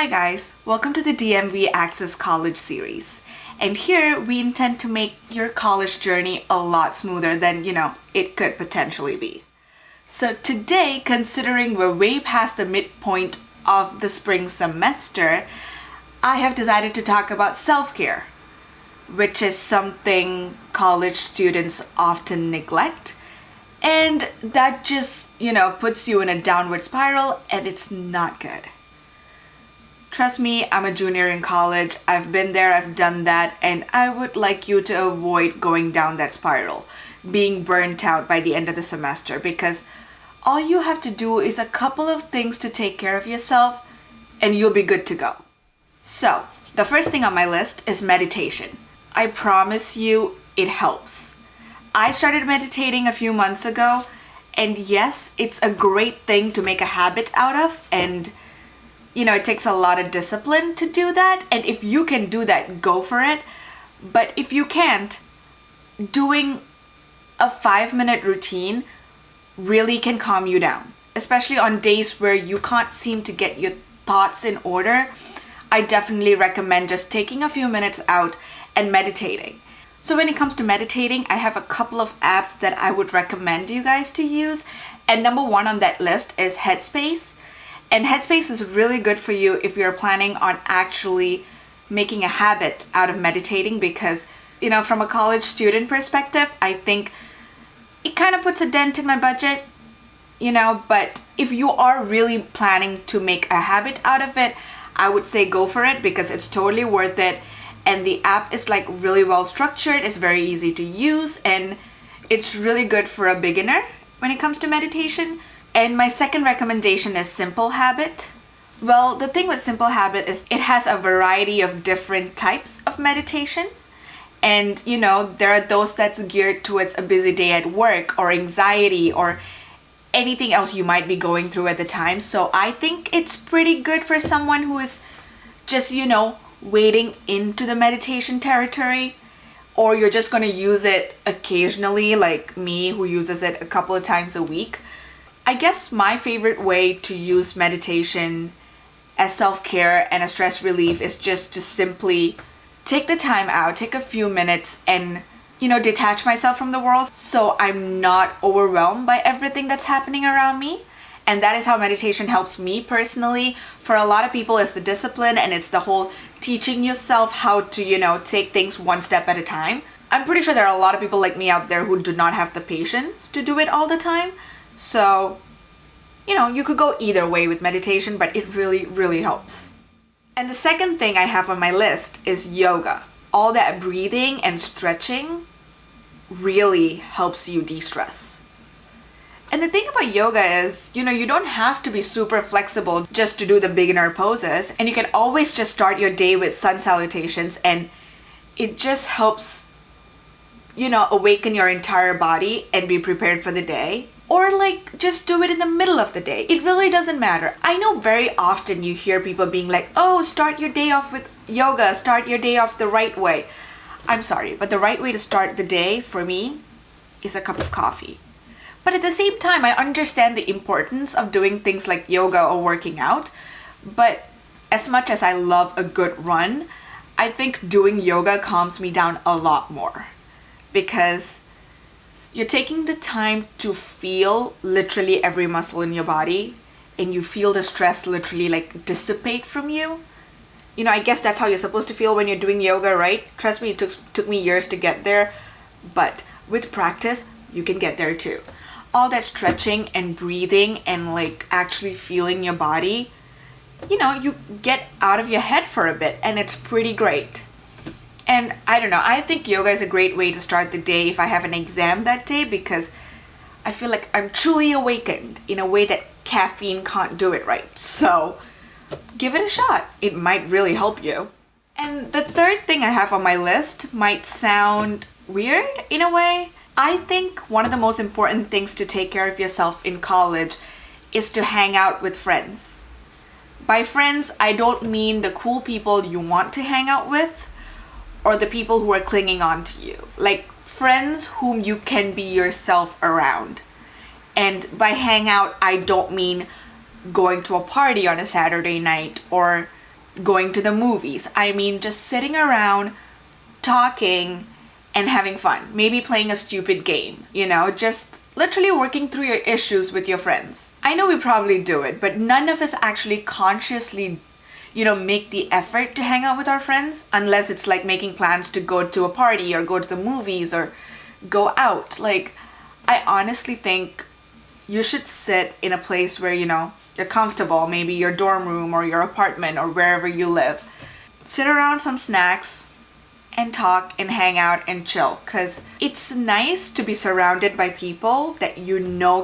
Hi guys, welcome to the DMV Access College series. And here we intend to make your college journey a lot smoother than, it could potentially be. So today, considering we're way past the midpoint of the spring semester, I have decided to talk about self-care, which is something college students often neglect. And that just, puts you in a downward spiral and it's not good. Trust me, I'm a junior in college. I've been there, I've done that, and I would like you to avoid going down that spiral, being burnt out by the end of the semester, because all you have to do is a couple of things to take care of yourself and you'll be good to go. So, the first thing on my list is meditation. I promise you, it helps. I started meditating a few months ago, and yes, it's a great thing to make a habit out of, and it takes a lot of discipline to do that, and if you can do that, go for it. But if you can't, doing a 5-minute routine really can calm you down, especially on days where you can't seem to get your thoughts in order. I definitely recommend just taking a few minutes out and meditating. So when it comes to meditating, I have a couple of apps that I would recommend you guys to use, and number one on that list is Headspace. And Headspace is really good for you if you're planning on actually making a habit out of meditating, because, from a college student perspective, I think it kind of puts a dent in my budget, but if you are really planning to make a habit out of it, I would say go for it because it's totally worth it. And the app is really well structured, it's very easy to use, and it's really good for a beginner when it comes to meditation. And my second recommendation is Simple Habit. Well, the thing with Simple Habit is it has a variety of different types of meditation. And, there are those that's geared towards a busy day at work or anxiety or anything else you might be going through at the time. So I think it's pretty good for someone who is just, wading into the meditation territory, or you're just going to use it occasionally, like me, who uses it a couple of times a week. I guess my favorite way to use meditation as self-care and a stress relief is just to simply take the time out, take a few minutes and, detach myself from the world so I'm not overwhelmed by everything that's happening around me. And that is how meditation helps me personally. For a lot of people, it's the discipline and it's the whole teaching yourself how to, take things one step at a time. I'm pretty sure there are a lot of people like me out there who do not have the patience to do it all the time. So, you could go either way with meditation, but it really, really helps. And the second thing I have on my list is yoga. All that breathing and stretching really helps you de-stress. And the thing about yoga is, you don't have to be super flexible just to do the beginner poses. And you can always just start your day with sun salutations, and it just helps, awaken your entire body and be prepared for the day. Or just do it in the middle of the day. It really doesn't matter. I know very often you hear people being like, oh, start your day off with yoga, start your day off the right way. I'm sorry, but the right way to start the day for me is a cup of coffee. But at the same time, I understand the importance of doing things like yoga or working out. But as much as I love a good run, I think doing yoga calms me down a lot more, because you're taking the time to feel literally every muscle in your body, and you feel the stress literally dissipate from you. I guess that's how you're supposed to feel when you're doing yoga, right? Trust me, it took me years to get there, but with practice, you can get there too. All that stretching and breathing and actually feeling your body, you get out of your head for a bit, and it's pretty great. And I don't know, I think yoga is a great way to start the day if I have an exam that day, because I feel like I'm truly awakened in a way that caffeine can't do it right. So give it a shot. It might really help you. And the third thing I have on my list might sound weird in a way. I think one of the most important things to take care of yourself in college is to hang out with friends. By friends, I don't mean the cool people you want to hang out with, or the people who are clinging on to you. Friends whom you can be yourself around. And by hang out, I don't mean going to a party on a Saturday night or going to the movies. I mean just sitting around talking and having fun. Maybe playing a stupid game, just literally working through your issues with your friends. I know we probably do it, but none of us actually consciously, make the effort to hang out with our friends unless it's like making plans to go to a party or go to the movies or go out. Like, I honestly think you should sit in a place where, you're comfortable, maybe your dorm room or your apartment or wherever you live. Sit around some snacks and talk and hang out and chill, because it's nice to be surrounded by people that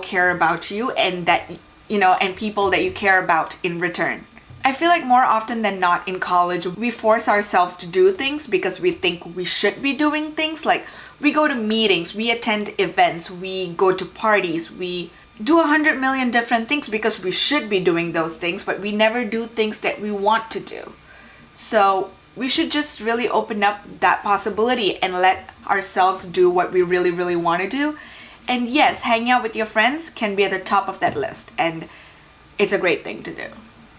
care about you and that, and people that you care about in return. I feel like more often than not in college, we force ourselves to do things because we think we should be doing things. Like, we go to meetings, we attend events, we go to parties, we do 100 million different things because we should be doing those things, but we never do things that we want to do. So we should just really open up that possibility and let ourselves do what we really, really want to do. And yes, hanging out with your friends can be at the top of that list, and it's a great thing to do.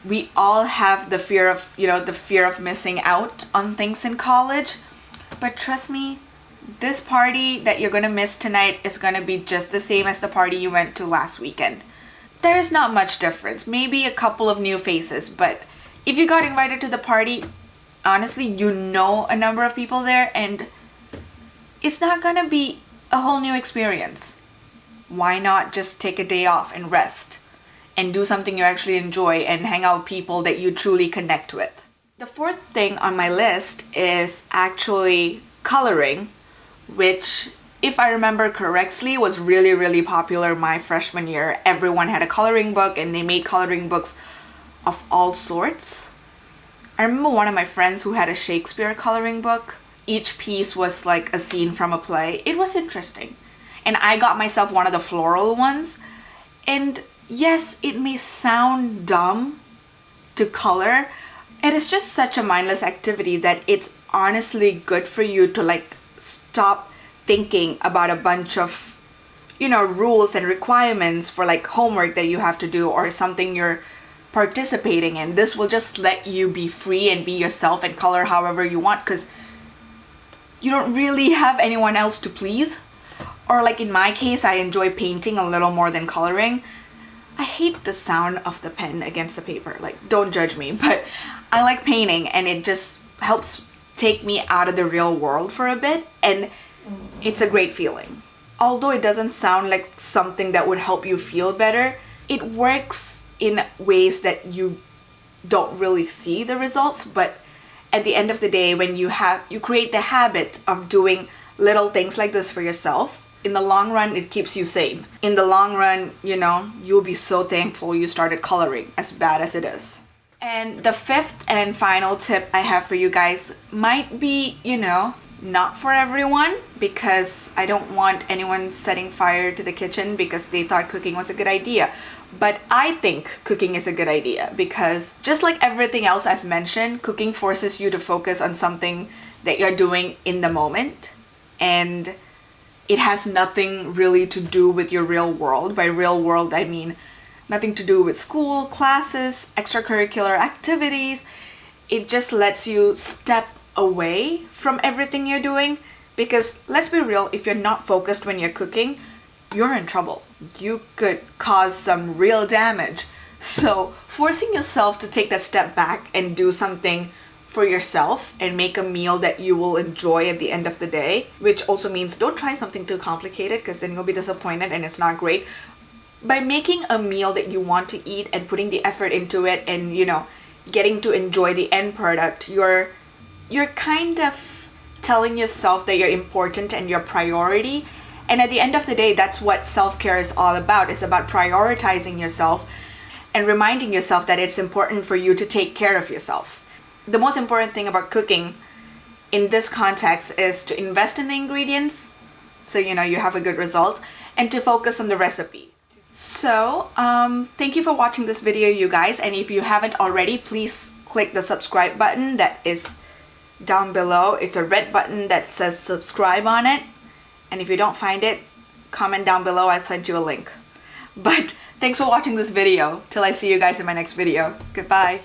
We all have the fear of missing out on things in college, but trust me, this party that you're gonna miss tonight is gonna be just the same as the party you went to last weekend. There is not much difference, maybe a couple of new faces, but if you got invited to the party, honestly, a number of people there, and it's not gonna be a whole new experience. Why not just take a day off and rest and do something you actually enjoy and hang out with people that you truly connect with? The fourth thing on my list is actually coloring, which, if I remember correctly, was really, really popular my freshman year. Everyone had a coloring book and they made coloring books of all sorts. I remember one of my friends who had a Shakespeare coloring book. Each piece was like a scene from a play. It was interesting. And I got myself one of the floral ones. And yes, it may sound dumb to color. It is just such a mindless activity that it's honestly good for you to like stop thinking about a bunch of, rules and requirements for like homework that you have to do or something you're participating in. This will just let you be free and be yourself and color however you want, because you don't really have anyone else to please. Or like in my case, I enjoy painting a little more than coloring. I hate the sound of the pen against the paper. Like, don't judge me, but I like painting and it just helps take me out of the real world for a bit, and it's a great feeling. Although it doesn't sound like something that would help you feel better, it works in ways that you don't really see the results, but at the end of the day, when you create the habit of doing little things like this for yourself, in the long run, it keeps you sane. In the long run, you'll be so thankful you started coloring, as bad as it is. And the fifth and final tip I have for you guys might be, not for everyone, because I don't want anyone setting fire to the kitchen because they thought cooking was a good idea. But I think cooking is a good idea because just like everything else I've mentioned, cooking forces you to focus on something that you're doing in the moment. And it has nothing really to do with your real world. By real world, I mean nothing to do with school, classes, extracurricular activities. It just lets you step away from everything you're doing, because let's be real, if you're not focused when you're cooking, you're in trouble. You could cause some real damage. So forcing yourself to take that step back and do something for yourself and make a meal that you will enjoy at the end of the day, which also means don't try something too complicated because then you'll be disappointed and it's not great. By making a meal that you want to eat and putting the effort into it and, getting to enjoy the end product, you're kind of telling yourself that you're important and you're priority. And at the end of the day, that's what self-care is all about. It's about prioritizing yourself and reminding yourself that it's important for you to take care of yourself. The most important thing about cooking in this context is to invest in the ingredients so you have a good result, and to focus on the recipe. So thank you for watching this video, you guys, and if you haven't already, please click the subscribe button that is down below. It's a red button that says subscribe on it, and if you don't find it, comment down below. I'll send you a link. But thanks for watching this video. Till I see you guys in my next video. Goodbye.